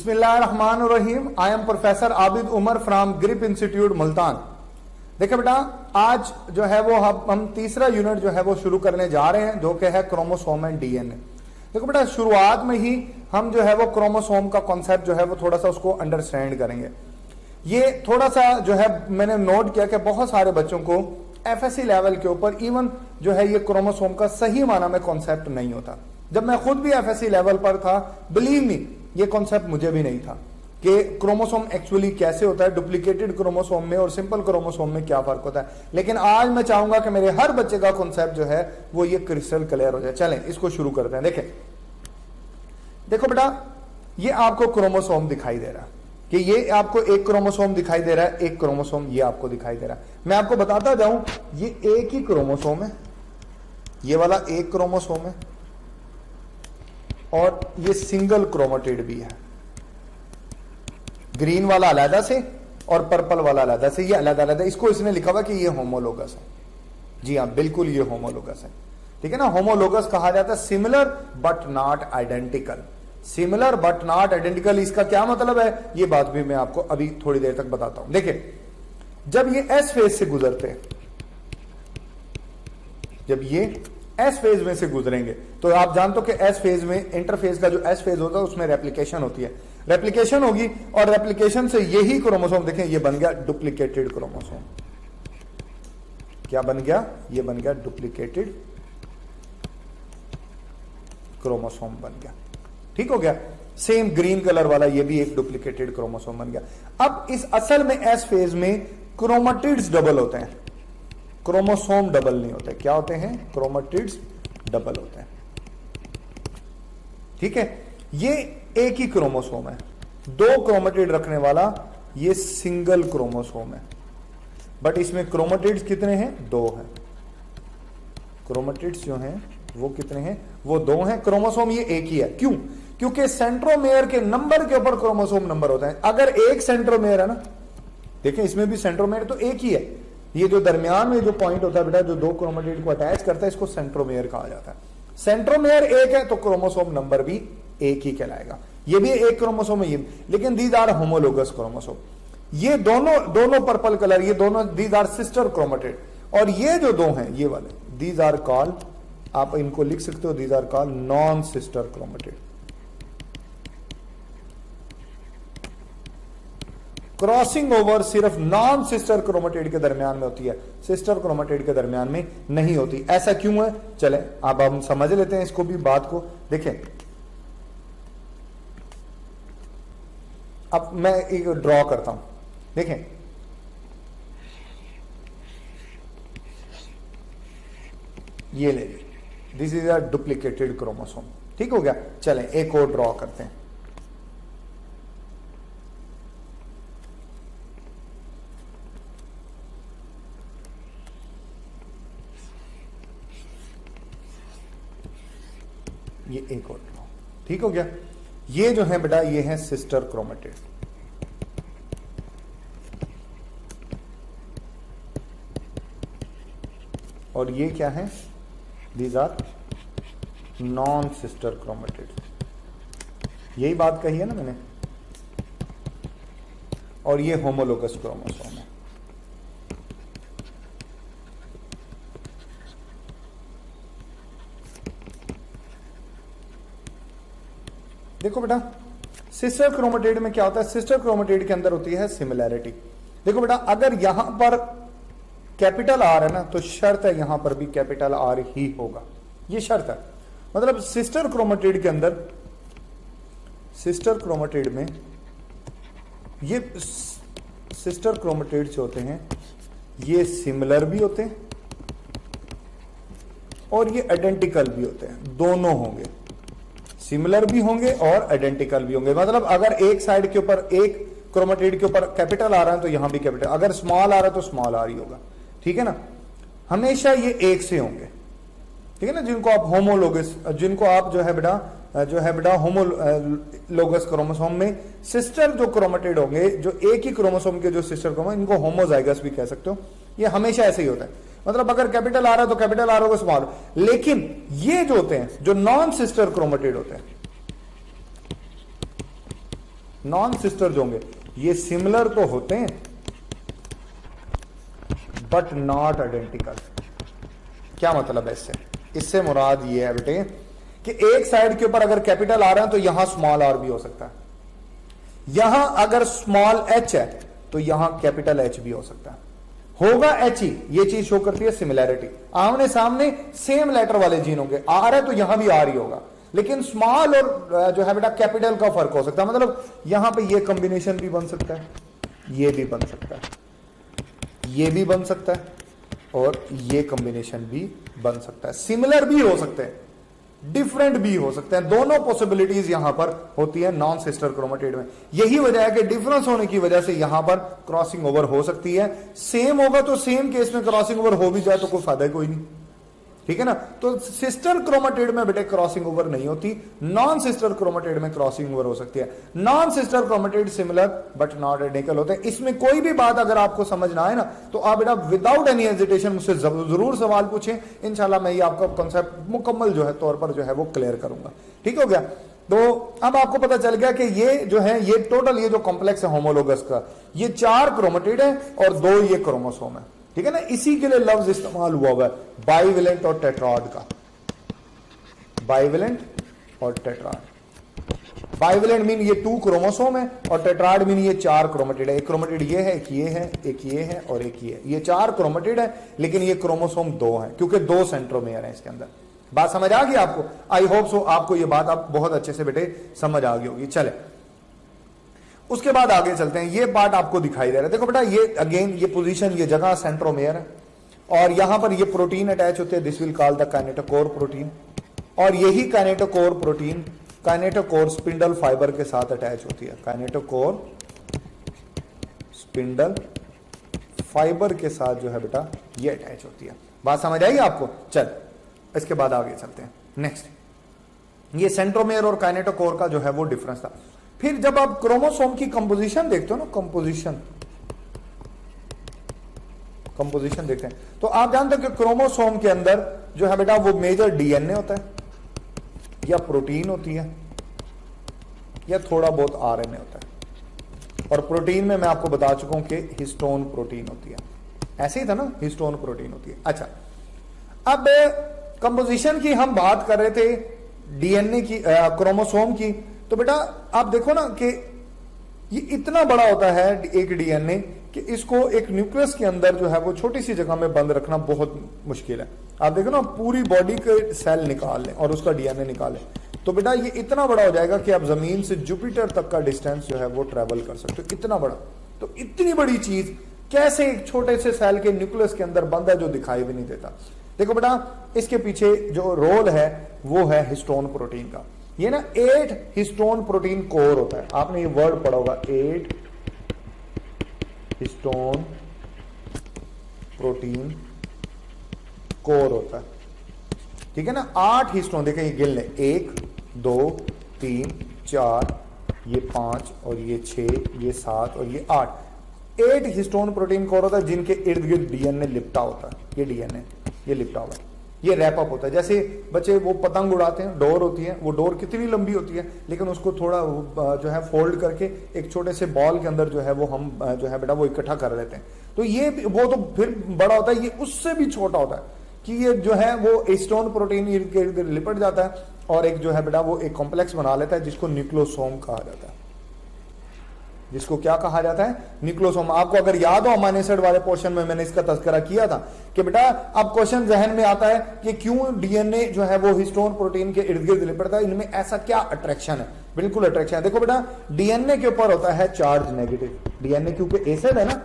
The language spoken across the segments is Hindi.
बिस्मिल्लाहिर्रहमानिर्रहीम। I am professor Abid Umar from Grip Institute Multan. देखिए बेटा, आज जो है वो हम तीसरा यूनिट जो है वो शुरू करने जा रहे हैं, जो कि है क्रोमोसोम एंड डीएनए। देखो बेटा, शुरुआत में ही हम जो है वो क्रोमोसोम का कॉन्सेप्ट जो है वो थोड़ा सा उसको अंडरस्टैंड करेंगे। ये थोड़ा सा जो है मैंने नोट किया कि बहुत सारे बच्चों को एफएससी लेवल के ऊपर इवन जो है ये क्रोमोसोम का सही माना में कॉन्सेप्ट नहीं होता। जब मैं खुद भी एफएससी लेवल पर था, बिलीव मी, ये कॉन्सेप्ट मुझे भी नहीं था कि क्रोमोसोम एक्चुअली कैसे होता है, डुप्लीकेटेड क्रोमोसोम में और सिंपल क्रोमोसोम में क्या फर्क होता है। लेकिन आज मैं चाहूंगा कि मेरे हर बच्चे का कॉन्सेप्ट जो है वो ये क्रिस्टल क्लियर हो जाए। चलें इसको शुरू करते हैं। देखो बेटा, ये आपको क्रोमोसोम दिखाई दे रहा है कि ये आपको एक क्रोमोसोम दिखाई दे रहा है, एक क्रोमोसोम ये आपको दिखाई दे रहा है। मैं आपको बताता जाऊं, ये एक ही क्रोमोसोम है, ये वाला एक क्रोमोसोम है और ये सिंगल क्रोमेटिड भी है। ग्रीन वाला अलग से और पर्पल वाला अलग से, ये अलग अलग है। इसको इसने लिखा हुआ कि ये होमोलोगस है। जी हाँ, बिल्कुल ये होमोलोगस है। ठीक है ना, होमोलोगस कहा जाता है similar but not identical. Similar but not identical, इसका क्या मतलब है ये बात भी मैं आपको अभी थोड़ी देर तक बताता हूं। देखिए, जब ये एस फेज से गुजरते हैं, जब ये एस फेज में से गुजरेंगे तो आप जानते हो कि एस फेज में, इंटरफेज का जो एस फेज होता है उसमें रेप्लिकेशन होती है। रेप्लिकेशन होगी और रेप्लिकेशन से यही क्रोमोसोम, देखें ये बन गया डुप्लीकेटेड क्रोमोसोम। क्या बन गया? ये बन गया डुप्लीकेटेड क्रोमोसोम बन गया। ठीक हो गया। सेम ग्रीन कलर वाला ये भी एक डुप्लीकेटेड क्रोमोसोम बन गया। अब इस असल में एस फेज में क्रोमेटिड्स डबल होते हैं, क्रोमोसोम डबल नहीं होते। क्या होते हैं? क्रोमेटिड्स डबल होते हैं। ठीक है, ये एक ही क्रोमोसोम है, दो क्रोमेटिड रखने वाला ये सिंगल क्रोमोसोम है। बट इसमें क्रोमेटिड्स कितने हैं? दो हैं। क्रोमेटिड्स जो हैं वो कितने हैं? वो दो हैं। क्रोमोसोम ये एक ही है। क्यों? क्योंकि सेंट्रोमेयर के नंबर के ऊपर क्रोमोसोम नंबर होता है। अगर एक सेंट्रोमेयर है ना, देखें इसमें भी सेंट्रोमेयर तो एक ही है। ये जो दरमियान में जो पॉइंट होता है बेटा, जो दो क्रोमेटिड को अटैच करता है, इसको सेंट्रोमेयर कहा जाता है। सेंट्रोमेयर एक है तो क्रोमोसोम नंबर भी एक ही कहलाएगा। ये भी एक क्रोमोसोम है ये, लेकिन दीज आर होमोलोगस क्रोमोसोम। ये दोनों पर्पल कलर, ये दोनों दीज आर सिस्टर क्रोमेटिड। और ये जो दो हैं ये वाले, दीज आर कॉल्ड, आप इनको लिख सकते हो, these are called non sister chromatid. Crossing over सिर्फ नॉन सिस्टर क्रोमेटिड के दरमियान में होती है, सिस्टर क्रोमेटिड के दरमियान में नहीं होती। ऐसा क्यों है? चले अब हम समझ लेते हैं इसको भी, बात को देखें। अब मैं एक ड्रॉ करता हूं, देखें ये ले ली, this is a duplicated chromosome. ठीक हो गया। चलें एक और ड्रॉ करते हैं। ये एक और ड्रॉ। ठीक हो गया। ये जो है बेटा, ये है सिस्टर क्रोमेटिड। और ये क्या है? These are non sister chromatid. यही बात कही है ना मैंने। और ये होमोलोगस क्रोमोसोम है। देखो बेटा, सिस्टर क्रोमेटिड में क्या होता है? सिस्टर क्रोमेटिड के अंदर होती है सिमिलैरिटी। देखो बेटा, अगर यहां पर कैपिटल आर है ना, तो शर्त है यहां पर भी कैपिटल आर ही होगा। ये शर्त है। मतलब सिस्टर क्रोमेटिड के अंदर, सिस्टर क्रोमेटिड में ये सिस्टर क्रोमेटिड जो होते हैं ये सिमिलर भी होते हैं और ये आइडेंटिकल भी होते हैं। दोनों होंगे, सिमिलर भी होंगे और आइडेंटिकल भी होंगे। मतलब अगर एक साइड के ऊपर, एक क्रोमेटिड के ऊपर कैपिटल आ रहा है तो यहां भी कैपिटल, अगर स्मॉल आ रहा है तो स्मॉल आर ही होगा। ठीक है ना, हमेशा ये एक से होंगे। ठीक है ना, जिनको आप होमोलोगस, जिनको आप जो है बेटा होमोलोगस क्रोमोसोम में सिस्टर जो क्रोमेटिड होंगे, जो एक ही क्रोमोसोम के जो सिस्टर क्रोमोसोम, इनको होमोजाइगस भी कह सकते हो। ये हमेशा ऐसे ही होता है। मतलब अगर कैपिटल आ रहा है तो कैपिटल आर होगा, स्मॉल। लेकिन ये जो होते हैं, जो नॉन सिस्टर क्रोमेटिड होते हैं, नॉन सिस्टर जो होंगे ये सिमिलर तो होते हैं बट नॉट आइडेंटिकल। क्या मतलब है इससे? इससे मुराद ये है बेटे कि एक साइड के ऊपर अगर कैपिटल आ रहा है तो यहां स्मॉल आर भी हो सकता है, यहां अगर स्मॉल एच है तो यहां कैपिटल एच भी हो सकता है, होगा एच ही। ये चीज शो करती है सिमिलैरिटी। आमने सामने सेम लेटर वाले जीन होंगे, आर है तो यहां भी आर ही होगा, लेकिन स्मॉल और जो है बेटा कैपिटल का फर्क हो सकता है। मतलब यहां पे ये कॉम्बिनेशन भी बन सकता है, ये भी बन सकता है, ये भी बन सकता है और ये कॉम्बिनेशन भी बन सकता है। सिमिलर भी हो सकते हैं, डिफरेंट भी हो सकते हैं, दोनों पॉसिबिलिटीज यहां पर होती है नॉन सिस्टर क्रोमेटिड में। यही वजह है कि डिफरेंस होने की वजह से यहां पर क्रॉसिंग ओवर हो सकती है। सेम होगा तो सेम केस में क्रॉसिंग ओवर हो भी जाए तो कोई फायदा कोई नहीं, ठीक है ना। तो सिस्टर क्रोमेटिड में बेटे क्रॉसिंग ओवर नहीं होती, नॉन सिस्टर क्रोमेटिड में क्रॉसिंग ओवर हो सकती है। Non sister chromatid similar but not identical होते हैं। इसमें कोई भी बात अगर आपको समझ ना आए ना तो आप बेटा विदाउट एनी हेजिटेशन मुझसे जरूर सवाल पूछें, इंशाल्लाह मैं ये आपका कॉन्सेप्ट मुकम्मल जो है तौर पर जो है वो क्लियर करूंगा। ठीक हो गया। तो अब आपको पता चल गया कि ये जो है ये टोटल ये जो कॉम्प्लेक्स है होमोलोगस का, ये 4 क्रोमेटिड है और 2 ये क्रोमोसोम है, ठीक है ना। इसी के लिए लफ्ज इस्तेमाल हुआ है बाइवेलेंट और टेट्राड का, बाइवेलेंट और टेट्राड। बाइवेलेंट मीन ये 2 क्रोमोसोम है और टेट्राड मीन ये 4 क्रोमेटिड है। एक क्रोमेटिड ये है, एक ये है, एक ये है और एक ये है। ये 4 क्रोमेटिड है लेकिन ये क्रोमोसोम 2 है क्योंकि 2 सेंट्रोमेयर है इसके अंदर। बात समझ आ गई आपको? आई होप सो आपको ये बात आप बहुत अच्छे से बेटे समझ आ गई होगी। चले उसके बाद आगे चलते हैं। ये पार्ट आपको दिखाई दे रहा है, देखो बेटा ये अगेन ये पोजीशन ये जगह सेंट्रोमेयर है और यहां पर ये प्रोटीन अटैच होते हैं, this will call the kinetochore protein. और यही kinetochore protein kinetochore spindle fibre के साथ अटैच होती है, काइनेटोकोर स्पिंडल फाइबर के साथ जो है बेटा ये अटैच होती है। बात समझ आई आपको? चल इसके बाद आगे चलते हैं। नेक्स्ट ये सेंट्रोमेयर और काइनेटोकोर का जो है वो डिफरेंस था। फिर जब आप क्रोमोसोम की कंपोजिशन देखते हो ना, कंपोजिशन देखते हैं तो आप जानते हो कि क्रोमोसोम के अंदर जो है बेटा वो मेजर डीएनए होता है या प्रोटीन होती है या थोड़ा बहुत आरएनए होता है। और प्रोटीन में मैं आपको बता चुका हूं कि हिस्टोन प्रोटीन होती है, ऐसे ही था ना, हिस्टोन प्रोटीन होती है। अच्छा अब कंपोजिशन की हम बात कर रहे थे डीएनए की, क्रोमोसोम की। तो बेटा आप देखो ना कि ये इतना बड़ा होता है एक डीएनए कि इसको एक न्यूक्लियस के अंदर जो है वो छोटी सी जगह में बंद रखना बहुत मुश्किल है। आप देखो ना पूरी बॉडी के सेल निकाल लें और उसका डीएनए निकालें तो बेटा ये इतना बड़ा हो जाएगा कि आप जमीन से जुपिटर तक का डिस्टेंस जो है वो ट्रेवल कर सकते हो, इतना बड़ा। तो इतनी बड़ी चीज कैसे एक छोटे से सेल के न्यूक्लियस के अंदर बंद है जो दिखाई भी नहीं देता। देखो बेटा इसके पीछे जो रोल है वो है हिस्टोन प्रोटीन का। ये ना 8 हिस्टोन प्रोटीन कोर होता है, आपने ये वर्ड पढ़ा होगा 8 हिस्टोन प्रोटीन कोर होता है, ठीक है ना। 8 हिस्टोन देखें, ये गिन ले 1 2 3 4 ये 5 और ये 6 ये 7 और ये 8 हिस्टोन प्रोटीन कोर होता है जिनके इर्द गिर्द डीएनए लिपटा होता है। ये डीएनए ये लिपटा हुआ है, ये रैपअप होता है। जैसे बच्चे वो पतंग उड़ाते हैं, डोर होती है, वो डोर कितनी लंबी होती है लेकिन उसको थोड़ा जो है फोल्ड करके एक छोटे से बॉल के अंदर जो है वो हम जो है बेटा वो इकट्ठा कर लेते हैं। तो ये वो तो फिर बड़ा होता है, ये उससे भी छोटा होता है कि ये जो है वो हिस्टोन प्रोटीन के लिपट जाता है और एक जो है बेटा वो एक कॉम्प्लेक्स बना लेता है जिसको न्यूक्लियोसोम कहा जाता है। जिसको क्या कहा जाता है? न्यूक्लियोसोम। आपको अगर याद हो अमाइनो एसिड वाले पोर्शन में मैंने इसका तज़किरा किया था कि बेटा अब क्वेश्चन जहन में आता है कि क्यों डीएनए जो है वो हिस्टोन प्रोटीन के इर्द गिर्द लिपटता है, इनमें ऐसा क्या अट्रैक्शन है? बिल्कुल अट्रैक्शन है। देखो बेटा डीएनए के ऊपर होता है चार्ज नेगेटिव। डीएनए क्योंकि एसिड है ना,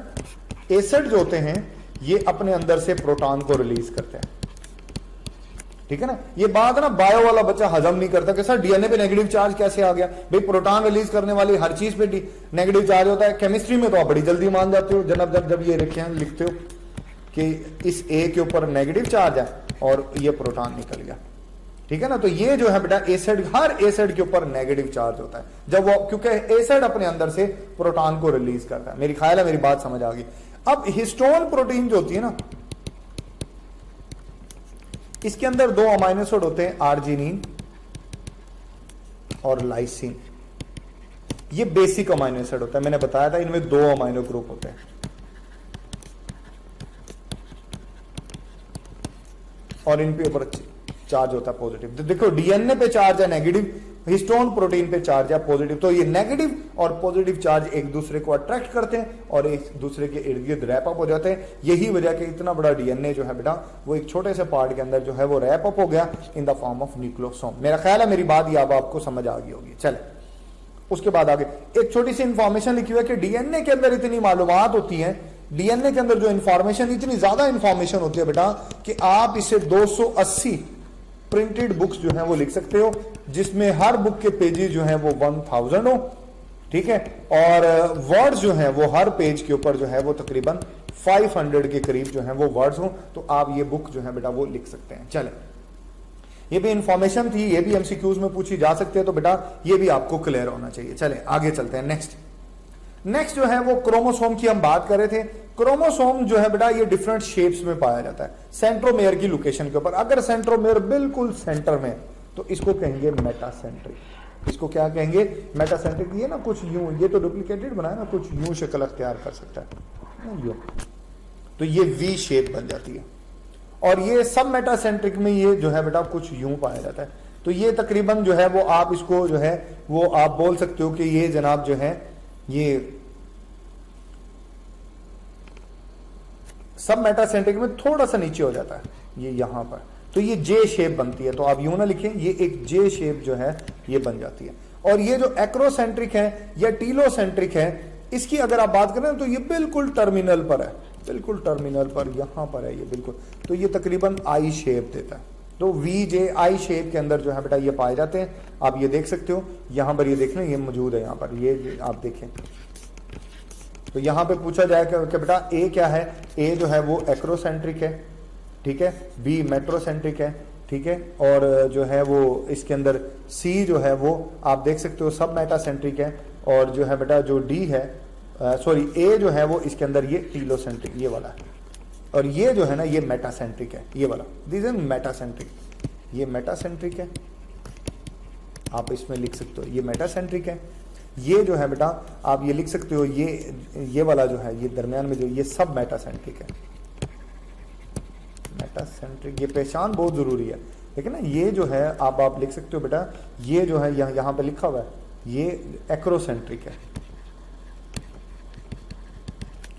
एसिड जो होते हैं ये अपने अंदर से प्रोटॉन को रिलीज करते हैं, ठीक है ना। ये बात ना बायो वाला बच्चा हजम नहीं करता कि सर डीएनए पे नेगेटिव चार्ज कैसे आ गया। भाई प्रोटॉन रिलीज करने वाली हर चीज पे नेगेटिव चार्ज होता है। केमिस्ट्री में तो आप बड़ी जल्दी मान जाते हो जब ये लिखते हो कि इस ए के ऊपर नेगेटिव चार्ज है और ये प्रोटॉन निकल गया, ठीक है ना। तो ये जो है बेटा एसिड, हर एसिड के ऊपर नेगेटिव चार्ज होता है जब वो, क्योंकि एसिड अपने अंदर से प्रोटॉन को रिलीज करता है। मेरी ख्याल है मेरी बात समझ आ गई। अब हिस्टोन प्रोटीन जो होती है ना, इसके अंदर 2 अमाइनो एसिड होते हैं, आर्जिनिन और लाइसिन। ये बेसिक अमाइनो एसिड होता है, मैंने बताया था इनमें 2 अमाइनो ग्रुप होते हैं और इन पे ऊपर चार्ज होता है पॉजिटिव। तो देखो डीएनए पे चार्ज है नेगेटिव, हिस्टोन प्रोटीन पे चार्ज है पॉजिटिव। तो ये नेगेटिव और पॉजिटिव चार्ज एक दूसरे को अट्रैक्ट करते हैं और एक दूसरे के इर्द गिर्द रैप अप हो जाते हैं। यही वजह कि इतना बड़ा डीएनए जो है बेटा वो एक छोटे से पार्ट के अंदर जो है वो रैप अप हो गया in the form of nucleosome. मेरा ख्याल है मेरी बात ये अब आपको समझ आ गई होगी। चले उसके बाद आगे एक छोटी सी इंफॉर्मेशन लिखी हुई है कि डीएनए के अंदर इतनी मालूमात होती है, डीएनए के अंदर जो इंफॉर्मेशन, इतनी ज्यादा इंफॉर्मेशन होती है बेटा कि आप इसे 280 प्रिंटेड बुक्स जो है वो लिख सकते हो, जिसमें हर बुक के पेजेस जो है वो 1000 हो, ठीक है, और वर्ड्स जो है वो हर पेज के ऊपर जो है वो तकरीबन 500 के करीब जो है वो वर्ड्स हो। तो आप ये बुक जो है बेटा वो लिख सकते हैं। चले ये भी इंफॉर्मेशन थी, ये भी एमसीक्यूज में पूछी जा सकती है, तो बेटा ये भी आपको क्लियर होना चाहिए। चले आगे चलते हैं। नेक्स्ट जो है वो क्रोमोसोम की हम बात कर रहे थे। क्रोमोसोम जो है बेटा ये डिफरेंट शेप्स में पाया जाता है सेंट्रोमेयर की लोकेशन के ऊपर। अगर सेंट्रोमेयर बिल्कुल सेंटर में तो इसको कहेंगे मेटासेंट्रिक। इसको क्या कहेंगे? मेटासेंट्रिक। ये ना कुछ यूं, ये तो डुप्लीकेटेड बनाया ना, कुछ यूं शक्ल अख्तियार कर सकता है यूं, तो ये वी शेप बन जाती है। और ये सब मेटासेंट्रिक में ये जो है बेटा कुछ यूं पाया जाता है। तो ये तकरीबन जो है वो आप इसको जो है वो आप बोल सकते हो कि ये जनाब जो है ये सब मेटासेंट्रिक में थोड़ा सा नीचे हो जाता है, ये यहां पर, तो ये जे शेप बनती है। तो आप यूं ना लिखें, ये एक जे शेप जो है ये बन जाती है। और ये जो एक्रोसेंट्रिक है या टीलोसेंट्रिक है, इसकी अगर आप बात करें तो ये बिल्कुल टर्मिनल पर है, बिल्कुल टर्मिनल पर यहां पर है ये बिल्कुल। तो ये तकरीबन आई शेप देता है। तो वी जे आई शेप के अंदर जो है बेटा ये पाए जाते हैं। आप ये देख सकते हो यहां पर, ये देख लें ये मौजूद है यहां पर, ये आप देखें। तो यहां पे पूछा जाएगा कि बेटा ए क्या है? ए जो है वो एक्रोसेंट्रिक है, ठीक है, बी मेट्रोसेंट्रिक है, ठीक है, और जो है वो इसके अंदर सी जो है वो आप देख सकते हो सब मेटासेंट्रिक है। और जो है बेटा जो डी है सॉरी ए जो है वो इसके अंदर ये टीलोसेंट्रिक ये वाला है। और ये जो है ना ये मेटासेंट्रिक है, ये वाला, दिस इज मेटासेंट्रिक, ये मेटासेंट्रिक है, आप इसमें लिख सकते हो ये मेटासेंट्रिक है। ये जो है बेटा आप ये लिख सकते हो ये वाला जो है ये दरमियान में जो ये सब मेटासेंट्रिक है, मेटासेंट्रिक। ये पहचान बहुत जरूरी है, लेकिन ना ये जो है आप लिख सकते हो बेटा ये जो है यहां पे लिखा हुआ है ये एक्रोसेंट्रिक है,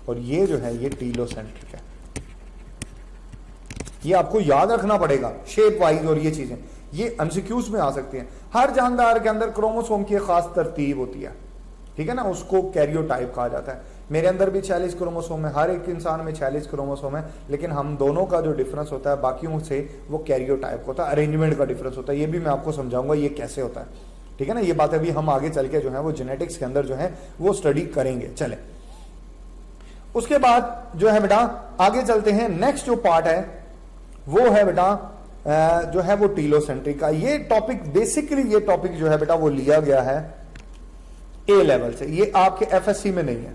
और ये जो है ये टीलोसेंट्रिक है। ये आपको याद रखना पड़ेगा शेप वाइज, और ये चीजें ये एमसीक्यूज में आ सकती हैं। हर जानदार के अंदर क्रोमोसोम की एक खास तरतीब होती है, ठीक है ना, उसको कैरियोटाइप कहा जाता है। मेरे अंदर भी 46 क्रोमोसोम है, हर एक इंसान में 46 क्रोमोसोम है, लेकिन हम दोनों का जो डिफरेंस होता है बाकियों से वो कैरियोटाइप होता है, अरेंजमेंट का डिफरेंस होता है। ये भी मैं आपको समझाऊंगा ये कैसे होता है, ठीक है ना। ये बातें भी हम आगे चल के जो है वो जेनेटिक्स के अंदर जो है वो स्टडी करेंगे। चले उसके बाद जो है बेटा आगे चलते हैं। नेक्स्ट जो पार्ट है वो है बेटा जो है वो टीलोसेंट्रिक का। ये टॉपिक बेसिकली ये टॉपिक जो है बेटा वो लिया गया है ए लेवल से, ये आपके एफएससी में नहीं है,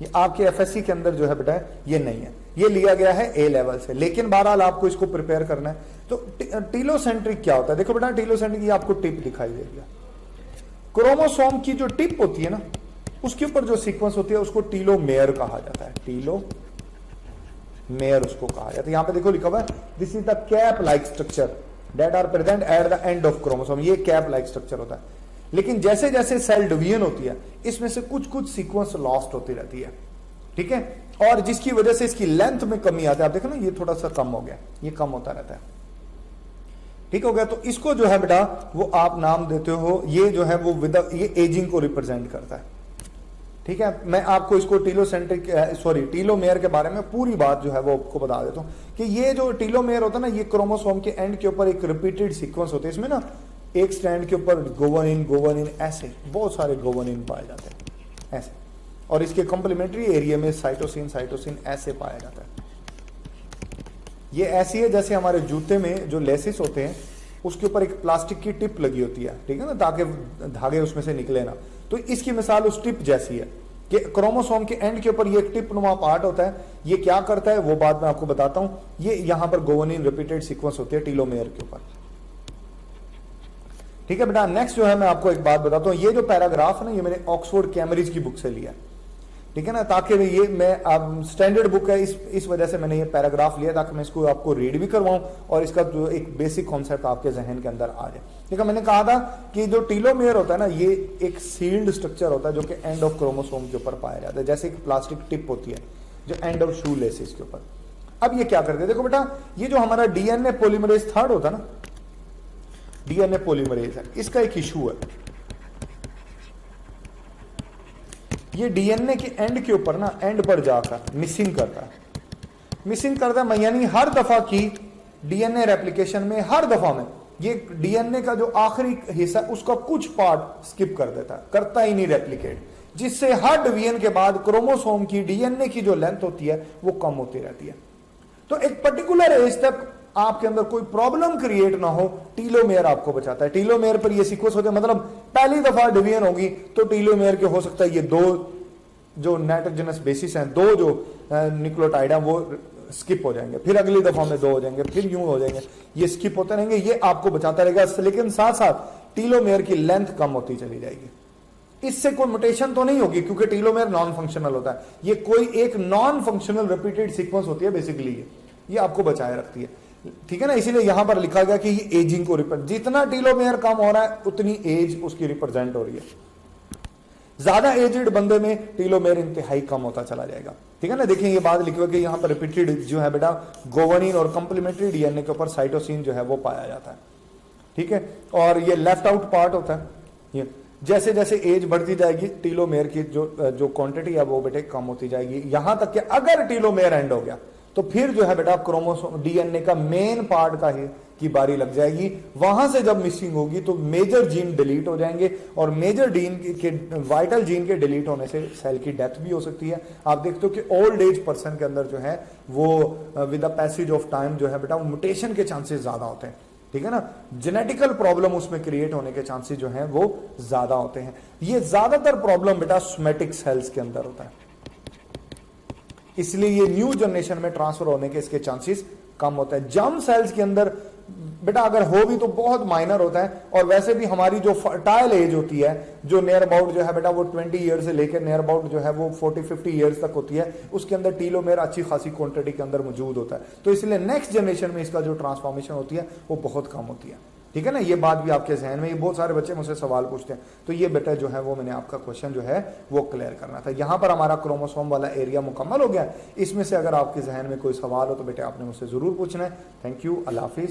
ये आपके एफएससी के अंदर जो है बेटा ये नहीं है, ये लिया गया है ए लेवल से। लेकिन बहरहाल आपको इसको प्रिपेयर करना है। तो टीलोसेंट्रिक क्या होता है? देखो बेटा टीलोसेंट्रिक ये आपको टिप दिखाई देगी, क्रोमोसोम की जो टिप होती है ना उसके ऊपर जो सीक्वेंस होती है उसको टीलोमेयर कहा जाता है, टीलोमेयर उसको कहा जाता है। यहां पे देखो लिखा हुआ है this is the cap like structure that are present at the end of chromosome. ये कैप लाइक स्ट्रक्चर होता है, लेकिन जैसे जैसे सेल डिवीजन होती है इसमें से कुछ कुछ सीक्वेंस लॉस्ट होती रहती है, ठीक है, और जिसकी वजह से इसकी लेंथ में कमी आती है। आप देखो ना ये थोड़ा सा कम हो गया, ये कम होता रहता है, ठीक हो गया। तो इसको जो है बेटा वो आप नाम देते हो, ये जो है वो विद ये एजिंग को रिप्रेजेंट करता है, ठीक है। मैं आपको इसको टीलोमेयर के बारे में पूरी बात जो है वो आपको बता देता हूं कि ये जो टीलोमेयर होता है ना ये क्रोमोसोम के एंड के ऊपर एक रिपीटेड सीक्वेंस होते हैं। इसमें ना एक स्ट्रैंड के ऊपर गोवनिन ऐसे बहुत सारे गोवनिन पाए जाते हैं ऐसे, और इसके कॉम्प्लीमेंट्री एरिया में साइटोसिन ऐसे पाया जाता है। ये ऐसी है जैसे हमारे जूते में जो लेसिस होते हैं उसके ऊपर एक प्लास्टिक की टिप लगी होती है, ठीक है ना, ताकि धागे उसमें से निकले ना। तो इसकी मिसाल उस टिप जैसी है कि क्रोमोसोम के एंड के ऊपर ये एक टिप नुमा पार्ट होता है। ये क्या करता है वो बात मैं आपको बताता हूं। ये यहां पर गोवनिन रिपीटेड सीक्वेंस होती है टीलोमेयर के ऊपर, ठीक है बेटा। नेक्स्ट जो है मैं आपको एक बात बताता हूं, ये जो पैराग्राफ है ना, ये मैंने ऑक्सफोर्ड कैम्ब्रिज की बुक से लिया, ठीक है ना, ताकि ये मैं स्टैंडर्ड बुक है, इस वजह से मैंने ये पैराग्राफ लिया ताकि मैं इसको आपको रीड भी करवाऊं और इसका जो एक बेसिक कॉन्सेप्ट आपके जहन के अंदर आ जाए। ठीक है, मैंने कहा था कि जो टीलोमेयर होता है ना, ये एक सील्ड स्ट्रक्चर होता है जो कि एंड ऑफ क्रोमोसोम के ऊपर पाया जाता है, जैसे एक प्लास्टिक टिप होती है जो एंड ऑफ शू लेसिस के ऊपर। अब ये क्या करते हैं, देखो बेटा, ये जो हमारा डीएनए पॉलीमरेज थर्ड होता है ना, डीएनए पॉलीमरेज है, इसका एक इशू है, ये डीएनए के एंड के ऊपर ना, एंड पर जाकर मिसिंग करता है, यानी हर दफा की डीएनए रेप्लिकेशन में, हर दफा में ये डीएनए का जो आखिरी हिस्सा उसका कुछ पार्ट स्किप कर देता है, करता ही नहीं रेप्लिकेट, जिससे हर डिवीजन के बाद क्रोमोसोम की डीएनए की जो लेंथ होती है वो कम होती रहती है। तो एक पर्टिकुलर एज तक आपके अंदर कोई प्रॉब्लम क्रिएट ना हो, टीलोमेयर आपको बचाता है। टीलोमेयर पर ये सीक्वेंस होते हैं, मतलब पहली दफा डिवीजन होगी तो टीलोमेयर के हो सकता है ये दो जो नाइट्रोजनस बेसिस हैं, दो जो न्यूक्लियोटाइड हैं वो स्किप हो जाएंगे, फिर अगली दफा में दो हो जाएंगे, फिर यूं हो जाएंगे, ये स्किप होते रहेंगे, ये आपको बचाता रहेगा, लेकिन साथ साथ टीलोमेयर की लेंथ कम होती चली जाएगी। इससे कोई म्यूटेशन तो नहीं होगी क्योंकि टीलोमेयर नॉन फंक्शनल होता है, ये कोई एक नॉन फंक्शनल रिपीटेड सीक्वेंस होती है बेसिकली, ये आपको बचाए रखती है। ठीक है ना, इसीलिए यहां पर लिखा गया कि ये एजिंग को रिप्रेजेंट, जितना टीलोमेयर कम हो रहा है उतनी एज उसकी रिप्रेजेंट हो रही है। ज्यादा एजेड बंदे में टीलोमेयर इंतहाई कम होता चला जाएगा। ठीक है ना, देखिए ये बात लिखी हुई कि यहां पर रिपीटेड जो है बेटा गोवनिन और कंप्लीमेंट्री डीएनए के ऊपर साइटोसिन जो है वो पाया जाता है। ठीक है, और ये लेफ्ट आउट पार्ट होता है। ये जैसे जैसे एज बढ़ती जाएगी टीलोमेयर की जो क्वांटिटी है वो बेटे कम होती जाएगी, यहां तक कि अगर टीलोमेयर एंड हो गया तो फिर जो है बेटा क्रोमोसोम डीएनए का मेन पार्ट का ही की बारी लग जाएगी। वहां से जब मिसिंग होगी तो मेजर जीन डिलीट हो जाएंगे और मेजर जीन के वाइटल जीन के डिलीट होने से सेल की डेथ भी हो सकती है। आप देखते हो कि ओल्ड एज पर्सन के अंदर जो है वो with the passage of time जो है बेटा वो म्यूटेशन के चांसेस ज्यादा होते हैं। ठीक है ना, जेनेटिकल प्रॉब्लम उसमें क्रिएट होने के चांसेस जो हैं वो ज्यादा होते हैं। ये ज्यादातर प्रॉब्लम बेटा सोमैटिक सेल्स के अंदर होता है, इसलिए ये न्यू जनरेशन में ट्रांसफर होने के इसके चांसेस कम होता है। जर्म सेल्स के अंदर बेटा अगर हो भी तो बहुत माइनर होता है, और वैसे भी हमारी जो फर्टाइल एज होती है जो नियर अबाउट जो है बेटा वो 20 ईयर से लेकर नियर अबाउट जो है वो 40-50 ईयर्स तक होती है, उसके अंदर टीलोमेयर अच्छी खासी क्वांटिटी के अंदर मौजूद होता है। तो इसलिए नेक्स्ट जनरेशन में इसका जो ट्रांसफॉर्मेशन होती है वो बहुत कम होती है। ठीक है ना, ये बात भी आपके जहन में, ये बहुत सारे बच्चे मुझसे सवाल पूछते हैं, तो ये बेटा जो है वो मैंने आपका क्वेश्चन जो है वो क्लियर करना था। यहां पर हमारा क्रोमोसोम वाला एरिया मुकम्मल हो गया। इसमें से अगर आपके जहन में कोई सवाल हो तो बेटा आपने मुझसे जरूर पूछना है। Thank you, Allah Hafiz.